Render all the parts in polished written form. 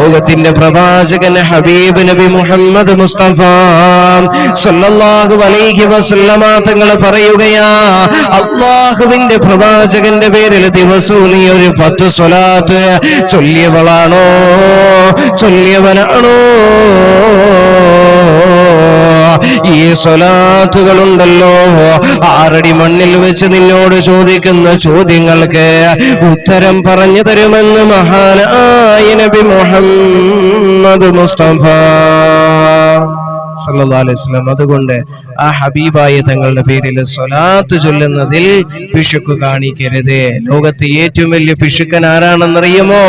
ലോകത്തിന്റെ പ്രവാചകൻ ഹബീബ് നബി മുഹമ്മദ് മുസ്തഫ സല്ലല്ലാഹു അലൈഹി വസല്ലമ തങ്ങൾ പറയുകയാ, അല്ലാഹുവിന്റെ പ്രവാചകന്റെ പേരിൽ ദിവസവും നീ ഒരു 10 സ്വലാത്ത് ചൊല്ലിയവളാണോ, ചൊല്ലിയവനാണോ, ഈ സ്വലാത്തുകളുണ്ടല്ലോ 6 അടി മണ്ണിൽ വെച്ച് നിന്നോട് ചോദിക്കുന്ന ചോദ്യങ്ങൾക്ക് ഉത്തരം പറഞ്ഞു തരുമെന്ന് മഹാനായ നബി മുഹമ്മദ് മുസ്തഫ സല്ലല്ലാഹു അലൈഹി വസല്ലം. അതുകൊണ്ട് ആ ഹബീബായ തങ്ങളുടെ പേരിൽ സ്വലാത്ത് ചൊല്ലുന്നതിൽ പിശുക്ക് കാണിക്കരുത്. ലോകത്തെ ഏറ്റവും വലിയ പിശുക്കൻ ആരാണെന്നറിയുമോ?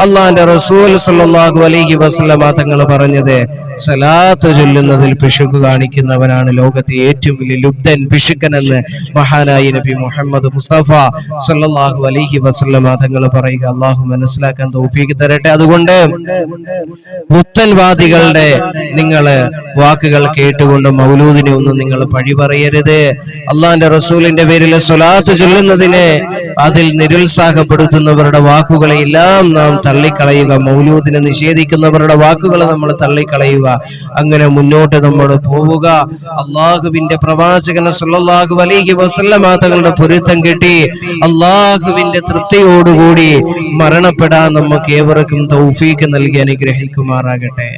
അള്ളാന്റെ റസൂൽ സല്ലല്ലാഹു അലൈഹി വസല്ലം തങ്ങൾ പറഞ്ഞത്, സ്വലാത്ത് ചൊല്ലുന്നതിൽ പിശുക്ക് കാണിക്കുന്നവനാണ് ലോകത്തെ ഏറ്റവും വലിയ ലുബ്ധൻ, പിശുക്കൻ എന്ന് മഹാനായ നബി മുഹമ്മദ് മുസ്തഫ സല്ലല്ലാഹു അലൈഹി വസല്ലം തങ്ങൾ പറയുക. അള്ളാഹു മനസ്സിലാക്കാൻ തൗഫീഖ് തരട്ടെ. അതുകൊണ്ട് പുത്തൻവാദികളുടെ നിങ്ങള് വാക്കുകൾ കേട്ടുകൊണ്ട് മൗലൂദിനെ ഒന്നും നിങ്ങൾ പഴി പറയരുത്. അള്ളാന്റെ റസൂലിന്റെ പേരിൽ സ്വലാത്ത് ചൊല്ലുന്നതിനെ അതിൽ നിരുത്സാഹപ്പെടുത്തുന്നവരുടെ വാക്കുകളെ എല്ലാം നാം തള്ളിക്കളയുക. മൗലൂദിനെ നിഷേധിക്കുന്നവരുടെ വാക്കുകൾ നമ്മൾ തള്ളിക്കളയുക. അങ്ങനെ മുന്നോട്ട് നമ്മൾ പോവുക. അള്ളാഹുവിന്റെ പ്രവാചകൻ സല്ലല്ലാഹു അലൈഹി വസല്ലം തങ്ങളുടെ പൊരുത്തം കിട്ടി അള്ളാഹുവിന്റെ തൃപ്തിയോടുകൂടി മരണപ്പെടാൻ നമുക്ക് ഏവർക്കും തൗഫീഖ് നൽകി അനുഗ്രഹിക്കുമാറാകട്ടെ.